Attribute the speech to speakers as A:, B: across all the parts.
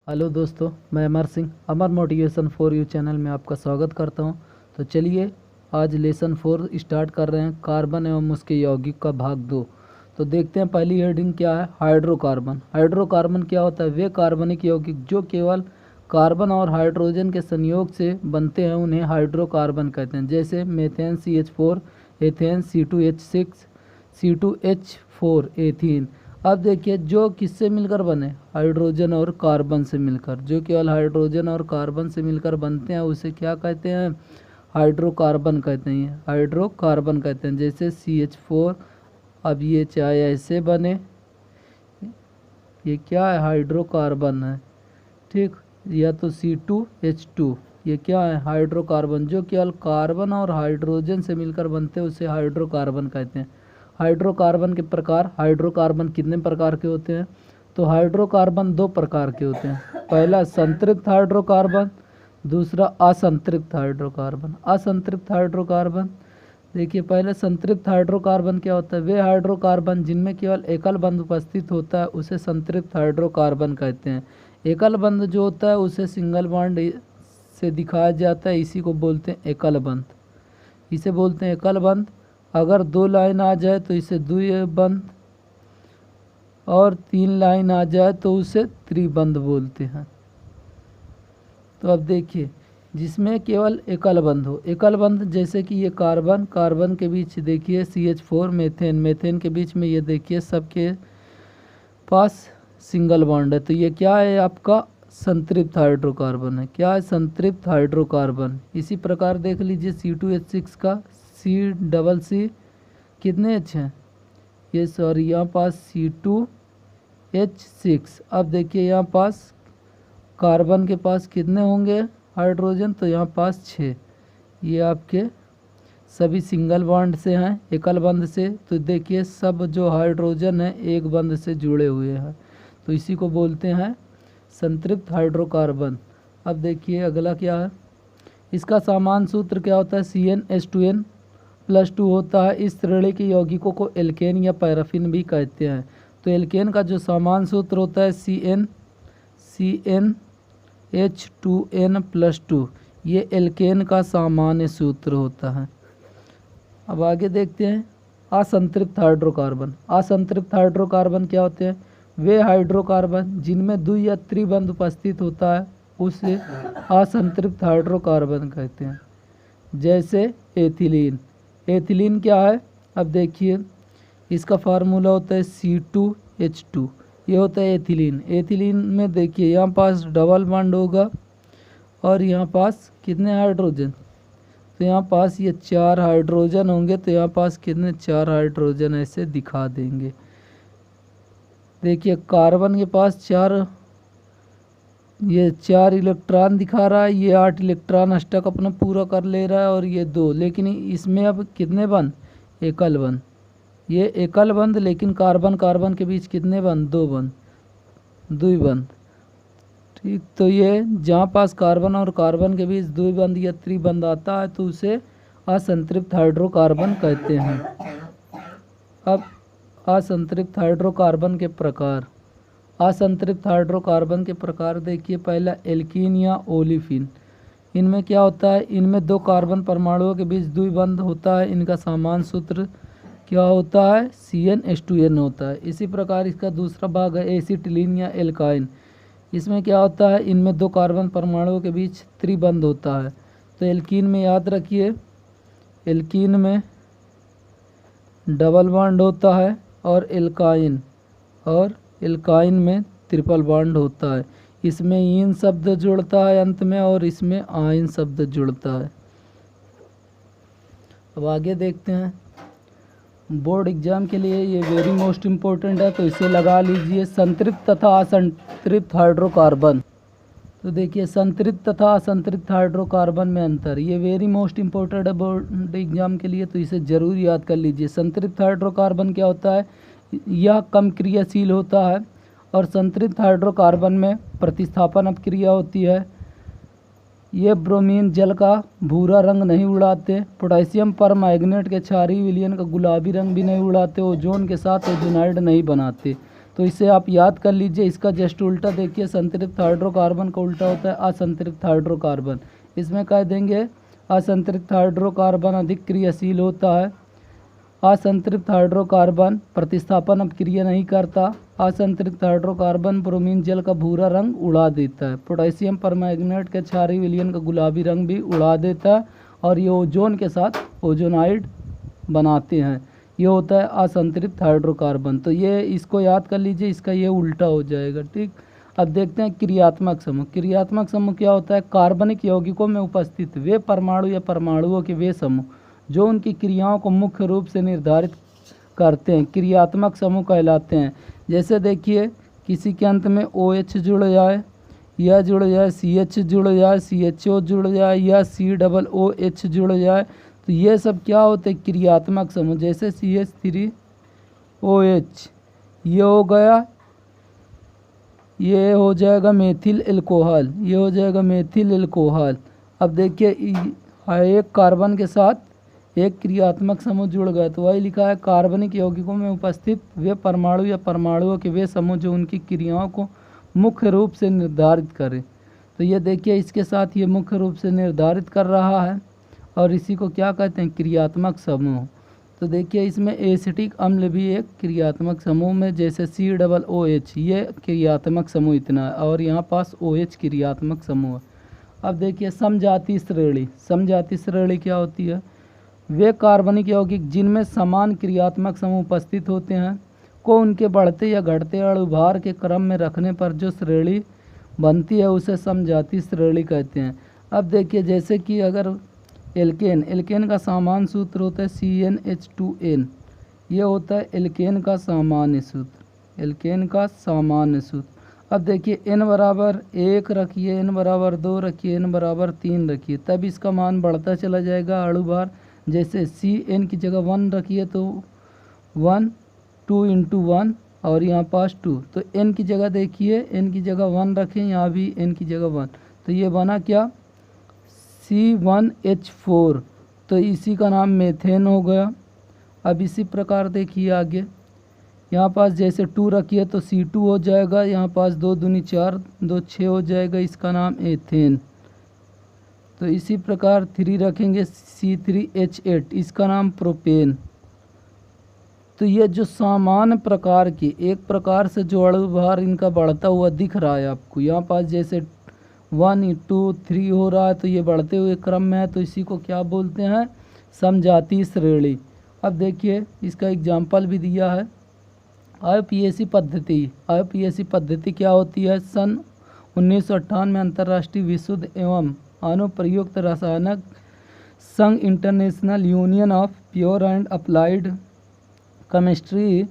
A: Hello दोस्तों, मैं अमर सिंह अमर motivation for you channel में आपका स्वागत करता हूं। तो चलिए आज लेसन 4 स्टार्ट कर रहे हैं, कार्बन एवं उसके यौगिक का भाग 2। तो देखते हैं पहली हेडिंग क्या है। हाइड्रोकार्बन। हाइड्रोकार्बन क्या होता है? वे कार्बनिक यौगिक जो केवल कार्बन और हाइड्रोजन के संयोग से बनते हैं उन्हें हाइड्रोकार्बन कहते हैं। जैसे methane CH4, ethane C2H6, C2H4 ethene. अब देखिए जो किससे मिलकर बने, हाइड्रोजन और कार्बन से मिलकर, जो केवल हाइड्रोजन और कार्बन से मिलकर बनते हैं उसे क्या कहते हैं? हाइड्रोकार्बन कहते हैं। हाइड्रोकार्बन कहते हैं। जैसे CH4, अब ये चाहे ऐसे बने, ये क्या है? हाइड्रोकार्बन है, ठीक। या तो C2H2, ये क्या है? हाइड्रोकार्बन। जो केवल कार्बन और हाइड्रोजन से मिलकर बनते हैं उसे हाइड्रोकार्बन कहते हैं। हाइड्रोकार्बन के प्रकार। हाइड्रोकार्बन कितने प्रकार के होते हैं? तो हाइड्रोकार्बन 2 प्रकार के होते हैं। पहला संतृप्त हाइड्रोकार्बन, दूसरा असंतृप्त हाइड्रोकार्बन। असंतृप्त हाइड्रोकार्बन देखिए, पहले संतृप्त हाइड्रोकार्बन क्या होता है? वे हाइड्रोकार्बन जिनमें केवल एकल बंध उपस्थित होता है उसे संतृप्त हाइड्रोकार्बन कहते हैं। एकल बंध जो होता है उसे सिंगल बॉन्ड से दिखाया जाता है, इसी को बोलते हैं एकल बंध। इसे बोलते हैं एकल बंध। अगर 2 लाइन आ जाए तो इसे द्विबंध, और 3 लाइन आ जाए तो उसे त्रिबंध बोलते हैं। तो अब देखिए जिसमें केवल एकल बंध हो, एकल बंध जैसे कि ये कार्बन, कार्बन के बीच देखिए CH4, मेथेन, मेथेन के बीच में ये देखिए सबके पास सिंगल बॉन्ड है, तो ये क्या है? आपका संतृप्त हाइड्रोकार्बन है। क्या है? संतृप्त हाइड्रोकार्बन। इसी प्रकार देख लीजिए C2H6 का C कितने H हैं? ये सॉरी यहाँ पास C2H6। अब देखिए यहाँ पास कार्बन के पास कितने होंगे हाइड्रोजन? तो यहाँ पास 6। ये आपके सभी सिंगल बॉन्ड से हैं, एकल बंध से। तो देखिए सब जो हाइड्रोजन है एक बंध से जुड़े हुए हैं, तो इसी को बोलते हैं संतृप्त हाइड्रोकार्बन। अब देखिए अगला क्या है। इसका सामान्य सूत्र क्या होता है? CnH2n+2 होता है। इस श्रेणी के यौगिकों को एल्केन या पैराफिन भी कहते हैं। तो एल्केन का जो सामान्य सूत्र होता है CnH2n+2, ये एल्केन का सामान्य सूत्र होता है। अब आगे देखते हैं असंतृप्त हाइड्रोकार्बन। असंतृप्त हाइड्रोकार्बन क्या होते हैं? वे हाइड्रोकार्बन जिनमें द्वि या त्रिबंध उपस्थित होता है उसे असंतृप्त हाइड्रोकार्बन कहते हैं। जैसे एथिलीन। एथिलीन क्या है? अब देखिए इसका फार्मूला होता है C2H2, ये होता है एथिलीन। एथिलीन में देखिए यहाँ पास डबल बॉन्ड होगा और यहाँ पास कितने हाइड्रोजन? तो यहाँ पास ये 4 हाइड्रोजन होंगे, तो यहाँ पास कितने? 4 हाइड्रोजन ऐसे दिखा देंगे। देखिए कार्बन के पास 4, ये 4 इलेक्ट्रॉन दिखा रहा है, ये 8 इलेक्ट्रॉन अष्टक अपना पूरा कर ले रहा है, और ये 2। लेकिन इसमें अब कितने बंध? एकल बंध। ये एकल बंध, लेकिन कार्बन कार्बन के बीच कितने बंध? 2 बंध, द्विबंध, ठीक। तो ये जहाँ पास कार्बन और कार्बन के बीच द्विबंध या त्रिबंध आता है तो उसे असंतृप्त हाइड्रोकार्बन कहते हैं। अब असंतृप्त हाइड्रोकार्बन के प्रकार। असंतृप्त हाइड्रोकार्बन के प्रकार देखिए, पहला एल्कीन या ओलिफिन। इनमें क्या होता है? इनमें 2 कार्बन परमाणुओं के बीच द्विबंध होता है। इनका सामान्य सूत्र क्या होता है? CnH2n होता है। इसी प्रकार इसका दूसरा भाग है एसिटिलीन या एल्काइन। इसमें क्या होता है? इनमें 2 कार्बन परमाणुओं के बीच त्रिबंध होता है। तो एल्कीन में याद रखिए, एल्कीन में डबल बॉन्ड होता है, और एल्काइन में ट्रिपल बॉन्ड होता है। इसमें ईन शब्द जुड़ता है अंत में, और इसमें आयन शब्द जुड़ता है। अब आगे देखते हैं। बोर्ड एग्जाम के लिए ये वेरी मोस्ट इम्पोर्टेंट है, तो इसे लगा लीजिए। संतृप्त तथा असंतृप्त हाइड्रोकार्बन। तो देखिए संतृप्त तथा असंतृप्त हाइड्रोकार्बन में अंतर, ये वेरी मोस्ट इम्पोर्टेंट है बोर्ड एग्जाम के लिए, तो इसे ज़रूर याद कर लीजिए। संतृप्त हाइड्रोकार्बन क्या होता है? यह कम क्रियाशील होता है, और संतृप्त हाइड्रोकार्बन में प्रतिस्थापन अपक्रिया होती है। ये ब्रोमीन जल का भूरा रंग नहीं उड़ाते, पोटेशियम पर मैग्नेट के क्षारीय विलयन का गुलाबी रंग भी नहीं उड़ाते, ओजोन के साथ ओजोनाइड नहीं बनाते। तो इसे आप याद कर लीजिए। इसका जस्ट उल्टा देखिए, संतृप्त हाइड्रोकार्बन का उल्टा होता है असंतृप्त हाइड्रोकार्बन। इसमें कह देंगे असंतृप्त हाइड्रोकार्बन अधिक क्रियाशील होता है। असंतृप्त हाइड्रोकार्बन प्रतिस्थापन अपक्रिया नहीं करता। असंतृप्त हाइड्रोकार्बन ब्रोमीन जल का भूरा रंग उड़ा देता है। पोटेशियम परमैंगनेट के क्षारीय विलयन का गुलाबी रंग भी उड़ा देता है और ये ओजोन के साथ ओजोनाइड बनाते हैं। ये होता है असंतृप्त हाइड्रोकार्बन। तो ये इसको याद कर लीजिए, इसका ये उल्टा हो जाएगा। ठीक, अब देखते हैं क्रियात्मक समूह। क्रियात्मक समूह क्या होता है? कार्बनिक यौगिकों में उपस्थित वे परमाणु या परमाणुओं के वे समूह जो उनकी क्रियाओं को मुख्य रूप से निर्धारित करते हैं क्रियात्मक समूह कहलाते हैं। जैसे देखिए, किसी के अंत में OH जुड़ जाए, या जुड़ जाए CH जुड़ जाए, CHO जुड़ जाए, या COOH जुड़ जाए, तो ये सब क्या होते हैं? क्रियात्मक समूह। जैसे CH3OH ये हो गया, ये हो जाएगा मेथिल एल्कोहल, ये हो जाएगा मेथिल एल्कोहल। अब देखिए, एक कार्बन के साथ एक क्रियात्मक समूह जुड़ गया, तो वही लिखा है कार्बनिक यौगिकों में उपस्थित वे परमाणु या परमाणुओं के वे समूह जो उनकी क्रियाओं को मुख्य रूप से निर्धारित करें। तो ये देखिए, इसके साथ ये मुख्य रूप से निर्धारित कर रहा है और इसी को क्या कहते हैं? क्रियात्मक समूह। तो देखिए, इसमें एसिटिक अम्ल भी एक क्रियात्मक समूह में, जैसे COOH ये क्रियात्मक समूह इतना है और यहाँ पास OH क्रियात्मक समूह है। अब देखिए, समजातीय श्रेणी। समजातीय श्रेणी क्या होती है? वे कार्बनिक यौगिक जिनमें समान क्रियात्मक समूह उपस्थित होते हैं को उनके बढ़ते या घटते अणुभार के क्रम में रखने पर जो श्रेणी बनती है उसे समजातीय श्रेणी कहते हैं। अब देखिए, जैसे कि अगर एल्केन का सामान्य सूत्र होता है CnH2n, ये होता है एल्केन का सामान्य सूत्र, एल्केन का सामान्य सूत्र। अब देखिए, n बराबर 1 रखिए, n बराबर 2 रखिए, n बराबर 3 रखिए, तब इसका मान बढ़ता चला जाएगा अणुभार। जैसे Cn की जगह 1 रखिए तो 1, 2 × 1 और यहाँ पास 2, तो n की जगह देखिए, n की जगह 1 रखें, यहाँ भी n की जगह 1, तो ये बना क्या? C1H4, तो इसी का नाम मेथेन हो गया। अब इसी प्रकार देखिए आगे, यहाँ पास जैसे 2 रखिए तो C2 हो जाएगा, यहाँ पास 2 दूनी 4, 2 6 हो जाएगा, इसका नाम एथेन। तो इसी प्रकार 3 रखेंगे C3H8, इसका नाम प्रोपेन। तो ये जो सामान्य प्रकार की एक प्रकार से जो अणुभार इनका बढ़ता हुआ दिख रहा है आपको, यहाँ पास जैसे 1, 2, 3 हो रहा है, तो ये बढ़ते हुए क्रम में है, तो इसी को क्या बोलते हैं? समजातीय श्रेणी। अब देखिए, इसका एग्जाम्पल भी दिया है। IUPAC पद्धति। IUPAC पद्धति क्या होती है? सन 1958 में अंतर्राष्ट्रीय विशुद्ध एवं अनुप्रयुक्त रासायनिक संघ international union of pure and applied chemistry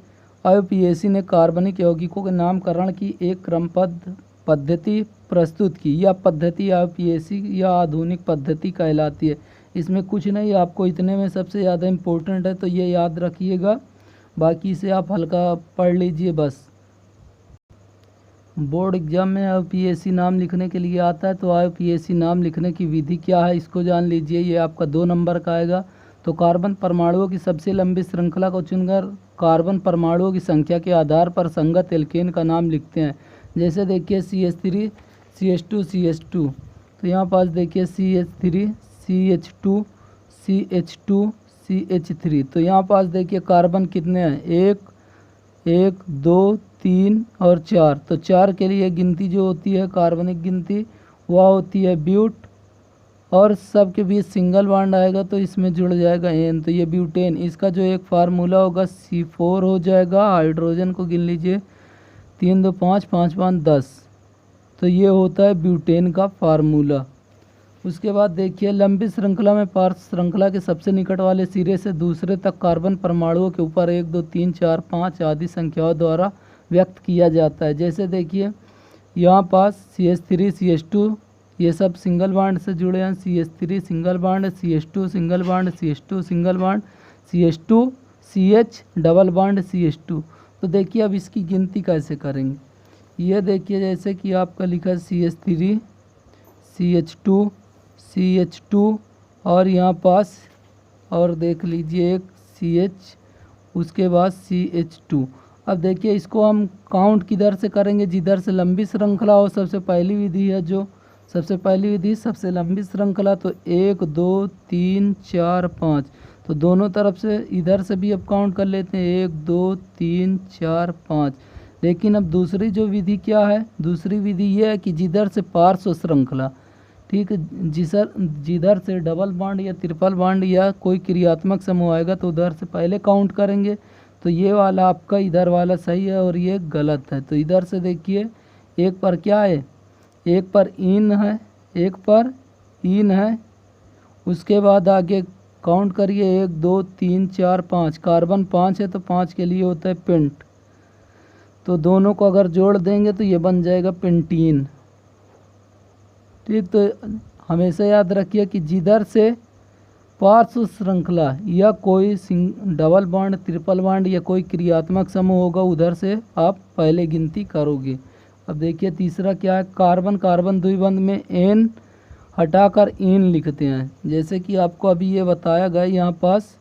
A: IUPAC ने कार्बनिक यौगिकों के नामकरण की एक क्रमबद्ध पद्धति प्रस्तुत की। यह पद्धति IUPAC या आधुनिक पद्धति कहलाती है। इसमें कुछ नहीं, आपको इतने में सबसे ज़्यादा इम्पोर्टेंट है तो ये याद रखिएगा, बाकी से आप हल्का पढ़ लीजिए बस। बोर्ड एग्जाम में IUPAC नाम लिखने के लिए आता है, तो IUPAC नाम लिखने की विधि क्या है इसको जान लीजिए। ये आपका 2 नंबर का आएगा। तो कार्बन परमाणुओं की सबसे लंबी श्रृंखला को चुनकर कार्बन परमाणुओं की संख्या के आधार पर संगत एल्केन का नाम लिखते हैं। जैसे देखिए, CH3 CH2 CH2, तो यहाँ पास देखिए CH3 CH2 CH2 CH3, तो यहाँ पास देखिए कार्बन कितने हैं? 1 2 3 और 4। तो 4 के लिए गिनती जो होती है कार्बनिक गिनती वह होती है ब्यूट, और सब के बीच सिंगल बॉन्ड आएगा तो इसमें जुड़ जाएगा N, तो ये ब्यूटेन। इसका जो एक फार्मूला होगा C4 हो जाएगा। हाइड्रोजन को गिन लीजिए, 3 2 5 5 5 10, तो ये होता है ब्यूटेन का फार्मूला। उसके बाद देखिए, लंबी श्रृंखला में पार्श्व श्रृंखला के सबसे निकट वाले सिरे से दूसरे तक कार्बन परमाणुओं के ऊपर 1 2 3 4 5 आदि संख्याओं द्वारा व्यक्त किया जाता है। जैसे देखिए, यहाँ पास CH3 CH2 ये सब सिंगल बॉन्ड से जुड़े हैं। CH3 single bond, CH2 single bond, CH2 single bond, CH2 CH double bond CH2। तो देखिए, अब इसकी गिनती कैसे करेंगे, ये देखिए, जैसे कि आपका लिखा है CH3 CH2 CH2 और यहाँ पास और देख लीजिए एक CH, उसके बाद CH2। अब देखिए इसको हम काउंट किधर से करेंगे, जिधर से लंबी श्रृंखला हो। सबसे पहली विधि है जो सबसे पहली विधि सबसे लंबी श्रृंखला, तो 1 2 3 4 5, तो दोनों तरफ से इधर से भी अब काउंट कर लेते हैं 1 2 3 4 5। लेकिन अब दूसरी जो विधि क्या है, दूसरी विधि ये है कि जिधर से पार्श्व श्रृंखला, ठीक है, जिधर से डबल बॉन्ड या ट्रिपल बॉन्ड या कोई क्रियात्मक समूह आएगा तो उधर से पहले काउंट करेंगे। तो ये वाला आपका इधर वाला सही है और ये गलत है। तो इधर से देखिए एक पर क्या है, एक पर इन है, एक पर इन है। उसके बाद आगे काउंट करिए 1 2 3 4 5, कार्बन 5 है तो 5 के लिए होता है पेंट। तो दोनों को अगर जोड़ देंगे तो ये बन जाएगा पेंटीन। ठीक, तो हमेशा याद रखिए कि जिधर से पार्श्व श्रृंखला या कोई डबल बॉन्ड ट्रिपल बॉन्ड या कोई क्रियात्मक समूह होगा उधर से आप पहले गिनती करोगे। अब देखिए तीसरा क्या है, कार्बन कार्बन द्विबंध में एन हटाकर इन लिखते हैं। जैसे कि आपको अभी ये बताया गया, यहाँ पास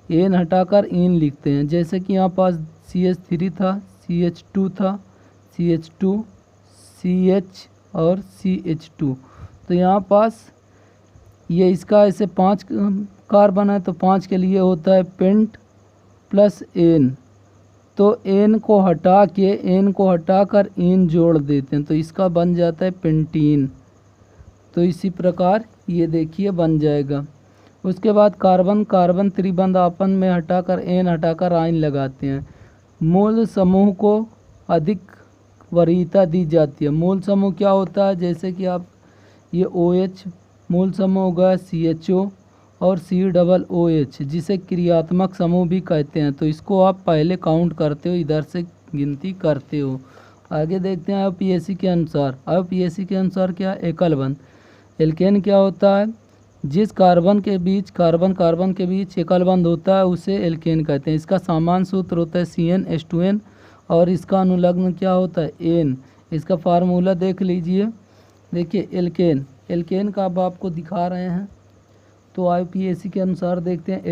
A: एन हटाकर इन लिखते हैं। जैसे कि यहाँ पास CH3 था, CH2 था, CH2 CH और CH2, तो यहाँ पास ये इसका ऐसे 5 कार्बन है तो 5 के लिए होता है पेंट प्लस एन। तो एन को हटाकर इन जोड़ देते हैं तो इसका बन जाता है पेंटीन। तो इसी प्रकार ये देखिए बन जाएगा। उसके बाद कार्बन कार्बन त्रिबंध आपन में हटाकर एन हटाकर आइन लगाते हैं। मूल समूह को अधिक वरीयता दी जाती है। मूल समूह क्या होता है, जैसे कि आप ये OH मूल समूह होगा, CHO और COOH जिसे क्रियात्मक समूह भी कहते हैं। तो इसको आप पहले काउंट करते हो, इधर से गिनती करते हो। आगे देखते हैं IUPAC के अनुसार। IUPAC के अनुसार क्या, एकल बंध। एल्केन क्या होता है, जिस कार्बन कार्बन के बीच एकल बंध होता है उसे एल्केन कहते हैं। इसका सामान्य सूत्र होता है CnH2n और इसका अनुलग्न क्या होता है एन। इसका फार्मूला देख लीजिए। देखिए एल्केन का अब आपको दिखा रहे हैं। तो IUPAC के अनुसार देखते हैं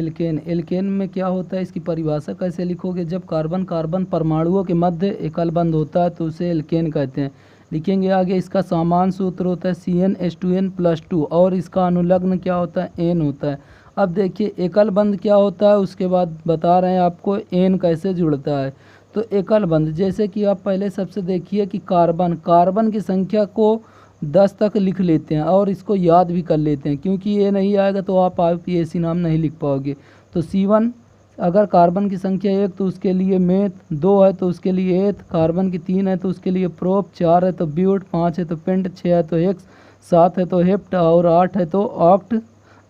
A: एल्केन में क्या होता है, इसकी परिभाषा कैसे लिखोगे। जब कार्बन कार्बन परमाणुओं के मध्य एकल बंध होता है तो उसे एल्केन कहते हैं। लिखेंगे आगे, इसका सामान्य सूत्र होता है CnH2n+2 और इसका अनुलग्न क्या होता है एन होता है। अब देखिए एकल बंध क्या होता है, उसके बाद बता रहे हैं आपको एन कैसे जुड़ता है। तो एकल बंध, जैसे कि आप पहले सबसे देखिए कि कार्बन की संख्या को 10 तक लिख लेते हैं और इसको याद भी कर लेते हैं, क्योंकि ये नहीं आएगा तो आप IUPAC नाम नहीं लिख पाओगे। तो C1 अगर कार्बन की संख्या 1 तो उसके लिए मेथ, 2 है तो उसके लिए एथ, कार्बन की 3 है तो उसके लिए प्रोप, 4 है तो ब्यूट, 5 है तो पेंट, 6 है तो हेक्स, 7 है तो हेप्ट और 8 है तो ऑक्ट,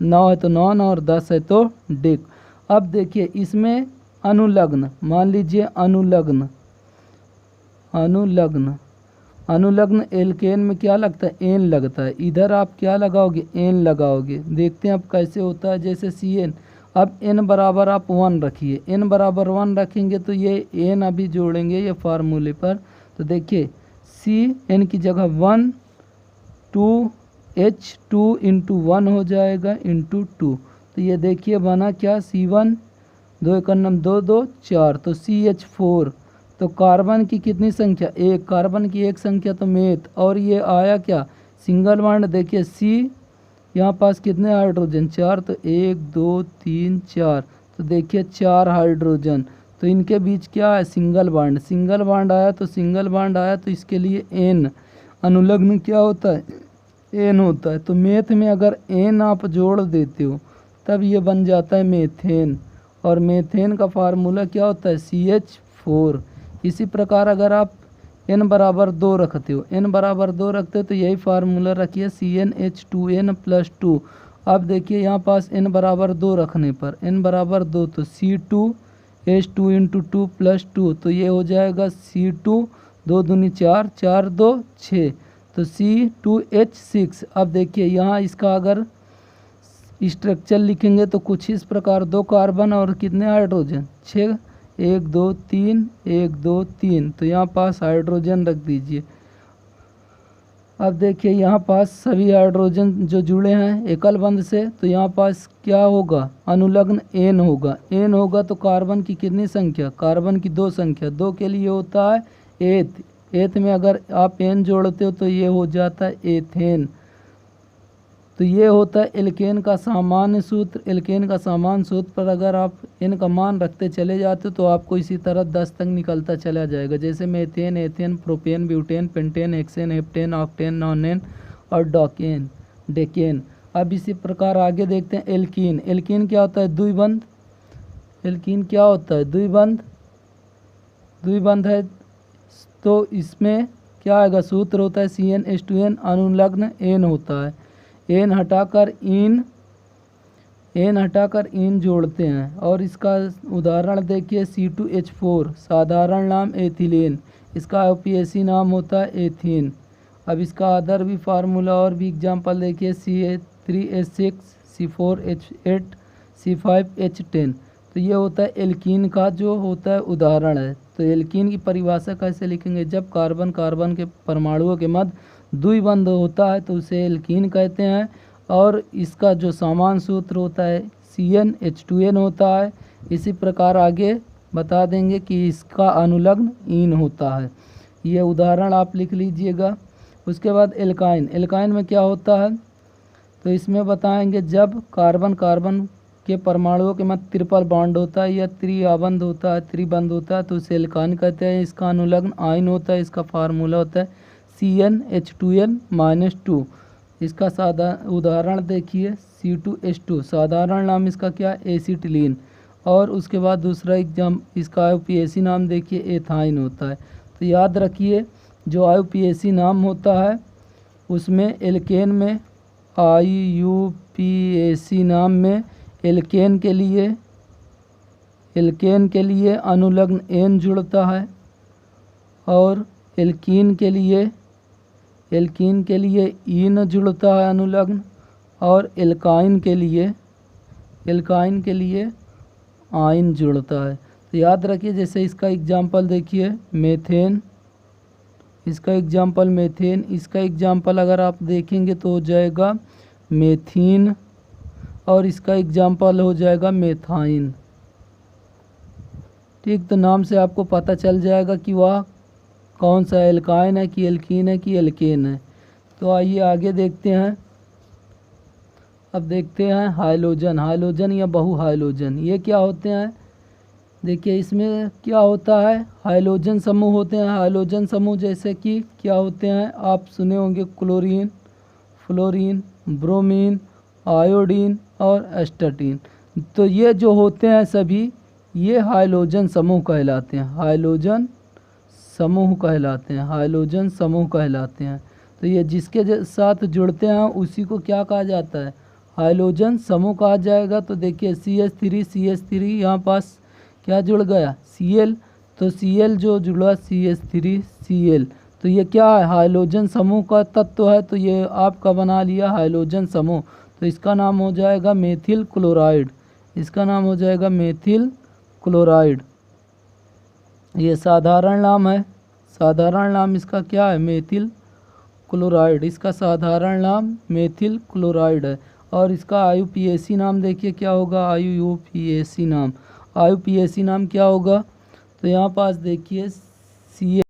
A: 9 है तो नॉन और 10 है तो डिक। अब देखिए इसमें अनुलग्न, मान लीजिए अनुलग्न एल्केन में क्या लगता है एन लगता है। इधर आप क्या लगाओगे एन लगाओगे। देखते हैं अब कैसे होता है। जैसे CN, अब n बराबर आप 1 रखिए, n बराबर 1 रखेंगे तो ये n अभी जोड़ेंगे ये फार्मूले पर। तो देखिए CN की जगह 1 2H2 इंटू 1 हो जाएगा इंटू 2। तो ये देखिए बना क्या, C1 2 1 2 2 4, तो CH4। तो कार्बन की कितनी संख्या, एक, कार्बन की एक संख्या तो मेथ, और ये आया क्या सिंगल बॉन्ड। देखिए C यहाँ पास कितने हाइड्रोजन, 4, तो 1 2 3 4, तो देखिए 4 हाइड्रोजन। तो इनके बीच क्या है सिंगल बॉन्ड आया तो इसके लिए N अनुलग्न क्या होता है N होता है। तो मेथ में अगर N आप जोड़ देते हो तब ये बन जाता है मेथेन, और मेथेन का फार्मूला क्या होता है CH4। इसी प्रकार अगर आप n बराबर 2 रखते हो तो यही फार्मूला रखिए CnH2n+2। अब देखिए यहाँ पास n बराबर 2 रखने पर n बराबर 2 तो C2H2 इंटू 2+2, तो ये हो जाएगा C2 2 दूनी 4 4 2 6, तो C2H6। अब देखिए यहाँ इसका अगर स्ट्रक्चर लिखेंगे तो कुछ इस प्रकार, 2 कार्बन और कितने हाइड्रोजन 6, 1 2 3 1 2 3, तो यहाँ पास हाइड्रोजन रख दीजिए। अब देखिए यहाँ पास सभी हाइड्रोजन जो जुड़े हैं एकल बंध से, तो यहाँ पास क्या होगा, अनुलग्न एन होगा। एन होगा तो कार्बन की कितनी संख्या, कार्बन की 2 संख्या, 2 के लिए होता है एथ। एथ में अगर आप एन जोड़ते हो तो ये हो जाता है एथेन। तो ये होता है एल्केन का सामान्य सूत्र। एल्केन का सामान्य सूत्र पर अगर आप इन का मान रखते चले जाते हो तो आपको इसी तरह 10 तक निकलता चला जाएगा, जैसे methane, ethane, propane, butane, pentane, hexane, heptane, octane, nonane और डॉकेन, डेकेन। अब इसी प्रकार आगे देखते हैं एल्कीन। एल्कीन क्या होता है, द्विबंध। एल्कीन क्या होता है, द्विबंध। द्विबंध है तो इसमें क्या आएगा, सूत्र होता है CnH2n, अनुलग्न एन होता है। एन हटाकर इन जोड़ते हैं। और इसका उदाहरण देखिए C2H4, साधारण नाम एथिलीन, इसका IUPAC नाम होता है एथीन। अब इसका अदर भी फार्मूला और भी एग्जांपल देखिए CH3H6, C4H8, C5H10। तो ये होता है एल्कीन का जो होता है उदाहरण है। तो एल्कीन की परिभाषा कैसे लिखेंगे, जब कार्बन कार्बन के परमाणुओं के मध्य द्विबंध होता है तो उसे एल्कीन कहते हैं। और इसका जो सामान्य सूत्र होता है CnH2n होता है। इसी प्रकार आगे बता देंगे कि इसका अनुलग्न ईन होता है। ये उदाहरण आप लिख लीजिएगा। उसके बाद एल्काइन। एल्काइन में क्या होता है, तो इसमें बताएंगे जब कार्बन कार्बन के परमाणुओं के मध्य ट्रिपल बॉन्ड होता है या त्रिआबंध होता है, त्रिबंध होता है, तो उसे एल्काइन कहते हैं। इसका अनुलग्न आयन होता है। इसका फार्मूला होता है CnH2n-2। इसका उदाहरण देखिए C2H2, साधारण नाम इसका क्या, एसिटिलीन। और उसके बाद दूसरा इसका IUPAC नाम देखिए एथाइन होता है। तो याद रखिए जो IUPAC नाम होता है उसमें एल्केन में IUPAC नाम में एल्केन के लिए अनुलग्न एन जुड़ता है, और एल्कीन के लिए ईन जुड़ता है अनुलग्न, और एल्काइन के लिए आयन जुड़ता है। तो याद रखिए जैसे इसका एग्जाम्पल देखिए मेथेन, इसका एग्जाम्पल मेथेन, इसका एग्जाम्पल अगर आप देखेंगे तो हो जाएगा मेथीन, और इसका एग्जाम्पल हो जाएगा मेथाइन। ठीक, तो नाम से आपको पता चल जाएगा कि वह कौन सा एल्काइन है कि एल्कीन है कि एल्केन है। तो आइए आगे देखते हैं। अब देखते हैं हाइलोजन। हाइलोजन या बहु हाइलोजन ये क्या होते हैं, देखिए इसमें क्या होता है, हाइलोजन समूह होते हैं। हाइलोजन समूह जैसे कि क्या होते हैं, आप सुने होंगे क्लोरीन, फ्लोरीन, ब्रोमीन, आयोडीन और एस्टाटीन। तो ये जो होते हैं सभी ये हाइलोजन समूह कहलाते हैं। हाइलोजन समूह कहलाते हैं। तो ये जिसके साथ जुड़ते हैं उसी को क्या कहा जाता है, हाइलोजन समूह कहा जाएगा। तो देखिए CH3 यहाँ पास क्या जुड़ गया, Cl। तो Cl जो जुड़ा CH3Cl, तो ये क्या है, हाइलोजन समूह का तत्व है। तो ये आपका बना लिया हाइलोजन समूह। तो इसका नाम हो जाएगा मेथिल क्लोराइड। ये साधारण नाम है। साधारण नाम इसका क्या है, मेथिल क्लोराइड। इसका साधारण नाम मेथिल क्लोराइड है। और इसका IUPAC नाम देखिए क्या होगा, IUPAC नाम क्या होगा। तो यहाँ पास देखिए